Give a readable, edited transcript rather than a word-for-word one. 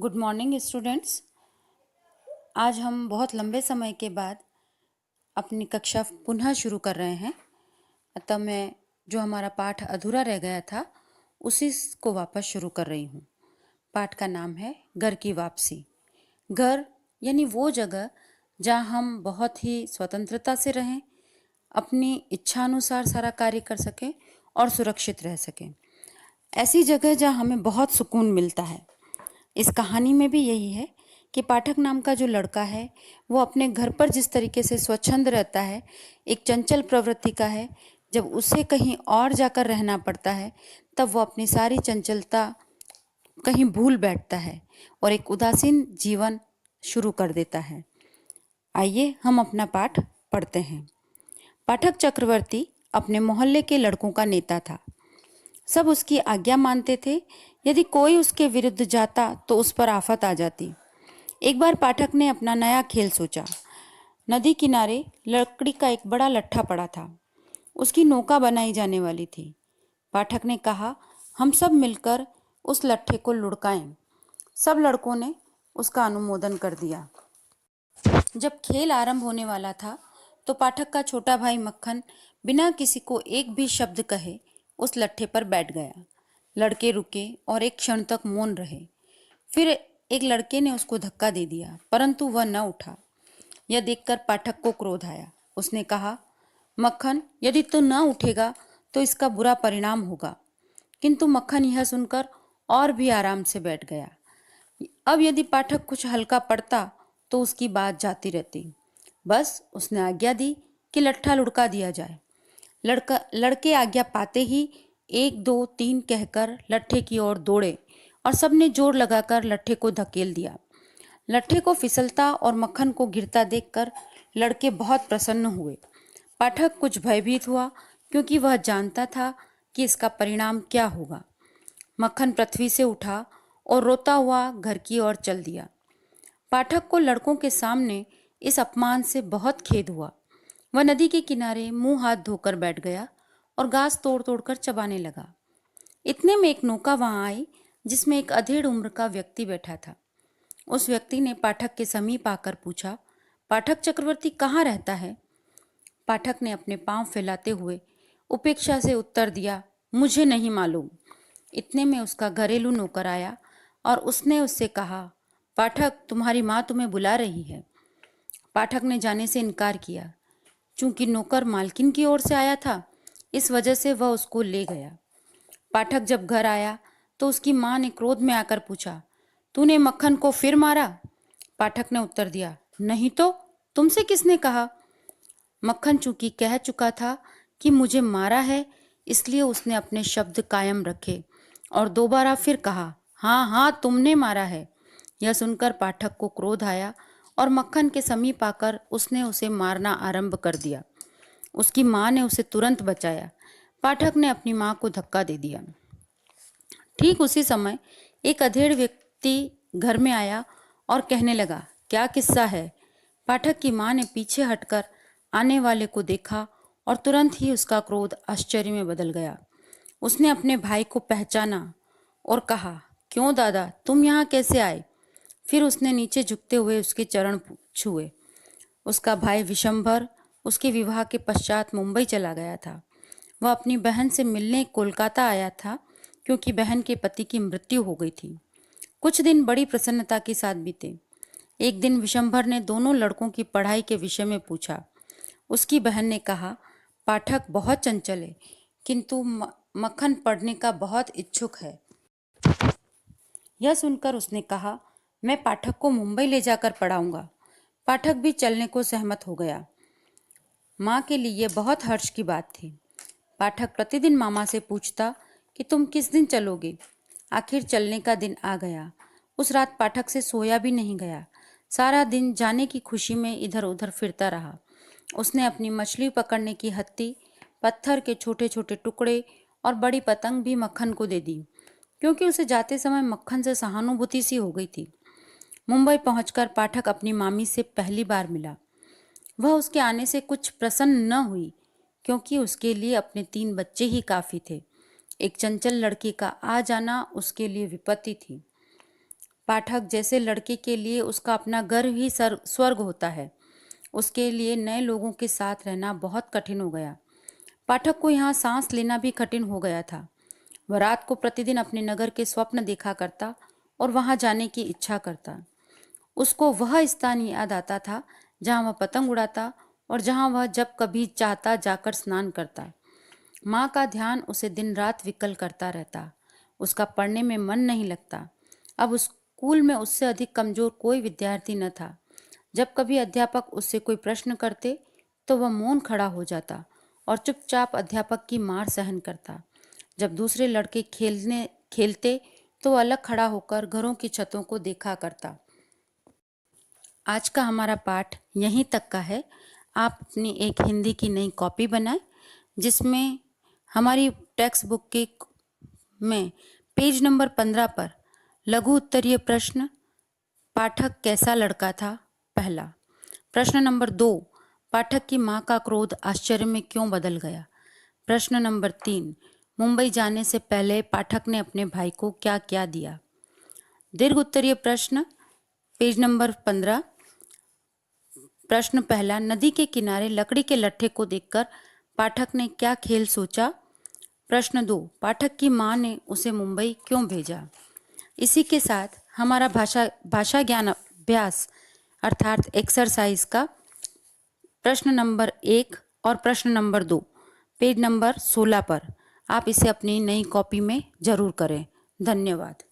Good morning students. आज हम बहुत लंबे समय के बाद अपनी कक्षा पुनः शुरू कर रहे हैं। अतः मैं जो हमारा पाठ अधूरा रह गया था उसी को वापस शुरू कर रही हूँ। पाठ का नाम है घर की वापसी। घर यानी वो जगह जहाँ हम बहुत ही स्वतंत्रता से रहें, अपनी इच्छानुसार सारा कार्य कर सकें और सुरक्षित रह सकें। ऐसी जगह जहाँ हमें बहुत सुकून मिलता है। इस कहानी में भी यही है कि पाठक नाम का जो लड़का है वो अपने घर पर जिस तरीके से स्वच्छंद रहता है, एक चंचल प्रवृत्ति का है। जब उसे कहीं और जाकर रहना पड़ता है तब वो अपनी सारी चंचलता कहीं भूल बैठता है और एक उदासीन जीवन शुरू कर देता है। आइए हम अपना पाठ पढ़ते हैं। पाठक चक्रवर्ती अपने मोहल्ले के लड़कों का नेता था। सब उसकी आज्ञा मानते थे। यदि कोई उसके विरुद्ध जाता तो उस पर आफत आ जाती। एक बार पाठक ने अपना नया खेल सोचा। नदी किनारे लकड़ी का एक बड़ा लट्ठा पड़ा था। उसकी नौका बनाई जाने वाली थी। पाठक ने कहा, हम सब मिलकर उस लट्ठे को लुढ़काएं। सब लड़कों ने उसका अनुमोदन कर दिया। जब खेल आरंभ होने वाला था तो पाठक का छोटा भाई मक्खन बिना किसी को एक भी शब्द कहे उस लट्ठे पर बैठ गया। लड़के रुके और एक क्षण तक मौन रहे। फिर एक लड़के ने उसको धक्का दे दिया, परंतु वह न उठा। यह देखकर पाठक को क्रोध आया। उसने कहा, मक्खन, यदि तू न उठेगा तो इसका बुरा परिणाम होगा। किंतु मक्खन यह सुनकर और भी आराम से बैठ गया। अब यदि पाठक कुछ हल्का पड़ता तो उसकी बात जाती रहती। बस उसने आज्ञा दी कि लट्ठा लुढ़का दिया जाए। लड़के आज्ञा पाते ही 1 2 3 कहकर लट्ठे की ओर दौड़े और सबने जोर लगाकर लट्ठे को धकेल दिया। लट्ठे को फिसलता और मक्खन को गिरता देखकर लड़के बहुत प्रसन्न हुए। पाठक कुछ भयभीत हुआ क्योंकि वह जानता था कि इसका परिणाम क्या होगा। मक्खन पृथ्वी से उठा और रोता हुआ घर की ओर चल दिया। पाठक को लड़कों के सामने इस अपमान से बहुत खेद हुआ। वह नदी के किनारे मुंह हाथ धोकर बैठ गया और घास तोड़ तोड़ कर चबाने लगा। इतने में एक नौका वहां आई जिसमें एक अधेड़ उम्र का व्यक्ति बैठा था। उस व्यक्ति ने पाठक के समीप आकर पूछा, पाठक चक्रवर्ती कहाँ रहता है? पाठक ने अपने पांव फैलाते हुए उपेक्षा से उत्तर दिया, मुझे नहीं मालूम। इतने में उसका घरेलू नौकर आया और उसने उससे कहा, पाठक, तुम्हारी माँ तुम्हें बुला रही है। पाठक ने जाने से इनकार किया। चूंकि नौकर मालकिन की ओर से आया था, इस वजह से वह उसको ले गया। पाठक जब घर आया तो उसकी माँ ने क्रोध में आकर पूछा, तूने मक्खन को फिर मारा? पाठक ने उत्तर दिया, नहीं तो, तुमसे किसने कहा? मक्खन चूंकि कह चुका था कि मुझे मारा है, इसलिए उसने अपने शब्द कायम रखे और दोबारा फिर कहा, हाँ हाँ, तुमने मारा है। यह सुनकर पाठक को क्रोध आया और मक्खन के समीप आकर उसने उसे मारना आरंभ कर दिया। उसकी माँ ने उसे तुरंत बचाया। पाठक ने अपनी माँ को धक्का दे दिया। ठीक उसी समय एक अधेड़ व्यक्ति घर में आया और कहने लगा, क्या किस्सा है? पाठक की माँ ने पीछे हटकर आने वाले को देखा और तुरंत ही उसका क्रोध आश्चर्य में बदल गया। उसने अपने भाई को पहचाना और कहा, क्यों दादा, तुम यहाँ कैसे आए? फिर उसने नीचे झुकते हुए उसके चरण छुए। उसका भाई विशंभर उसके विवाह के पश्चात मुंबई चला गया था। वह अपनी बहन से मिलने कोलकाता आया था क्योंकि बहन के पति की मृत्यु हो गई थी। कुछ दिन बड़ी प्रसन्नता के साथ बीते। एक दिन विशंभर ने दोनों लड़कों की पढ़ाई के विषय में पूछा। उसकी बहन ने कहा, पाठक बहुत चंचल है, किंतु मक्खन पढ़ने का बहुत इच्छुक है। यह सुनकर उसने कहा, मैं पाठक को मुंबई ले जाकर पढ़ाऊंगा। पाठक भी चलने को सहमत हो गया। माँ के लिए यह बहुत हर्ष की बात थी। पाठक प्रतिदिन मामा से पूछता कि तुम किस दिन चलोगे। आखिर चलने का दिन आ गया। उस रात पाठक से सोया भी नहीं गया। सारा दिन जाने की खुशी में इधर उधर फिरता रहा। उसने अपनी मछली पकड़ने की हत्ती, पत्थर के छोटे छोटे टुकड़े और बड़ी पतंग भी मक्खन को दे दी, क्योंकि उसे जाते समय मक्खन से सहानुभूति सी हो गई थी। मुंबई पहुंचकर पाठक अपनी मामी से पहली बार मिला। वह उसके आने से कुछ प्रसन्न न हुई, क्योंकि उसके लिए अपने 3 बच्चे ही काफी थे। एक चंचल लड़की का आ जाना उसके लिए विपत्ति थी। पाठक जैसे लड़के के लिए उसका अपना घर ही स्वर्ग होता है, उसके लिए नए लोगों के साथ रहना बहुत कठिन हो गया। पाठक को यहाँ सांस लेना भी कठिन हो गया था। वह रात को प्रतिदिन अपने नगर के स्वप्न देखा करता और वहां जाने की इच्छा करता। उसको वह स्थान याद आता था जहां वह पतंग उड़ाता और जहां वह जब कभी चाहता जाकर स्नान करता। माँ का ध्यान उसे दिन रात विकल करता रहता। उसका पढ़ने में मन नहीं लगता। अब उस स्कूल में उससे अधिक कमजोर कोई विद्यार्थी न था। जब कभी अध्यापक उससे कोई प्रश्न करते तो वह मौन खड़ा हो जाता और चुपचाप अध्यापक की मार सहन करता। जब दूसरे लड़के खेलते तो वह अलग खड़ा होकर घरों की छतों को देखा करता। आज का हमारा पाठ यहीं तक का है। आप अपनी एक हिंदी की नई कॉपी बनाएं जिसमें हमारी टेक्स्ट बुक के में पेज नंबर 15 पर लघु उत्तरीय प्रश्न, पाठक कैसा लड़का था, पहला। प्रश्न नंबर 2, पाठक की माँ का क्रोध आश्चर्य में क्यों बदल गया। प्रश्न नंबर 3, मुंबई जाने से पहले पाठक ने अपने भाई को क्या क्या दिया। दीर्घ उत्तरीय प्रश्न, पेज नंबर 15। प्रश्न पहला, नदी के किनारे लकड़ी के लट्ठे को देखकर पाठक ने क्या खेल सोचा। प्रश्न 2, पाठक की माँ ने उसे मुंबई क्यों भेजा। इसी के साथ हमारा भाषा ज्ञान अभ्यास अर्थात एक्सरसाइज का प्रश्न नंबर 1 और प्रश्न नंबर 2 पेज नंबर 16 पर आप इसे अपनी नई कॉपी में जरूर करें। धन्यवाद।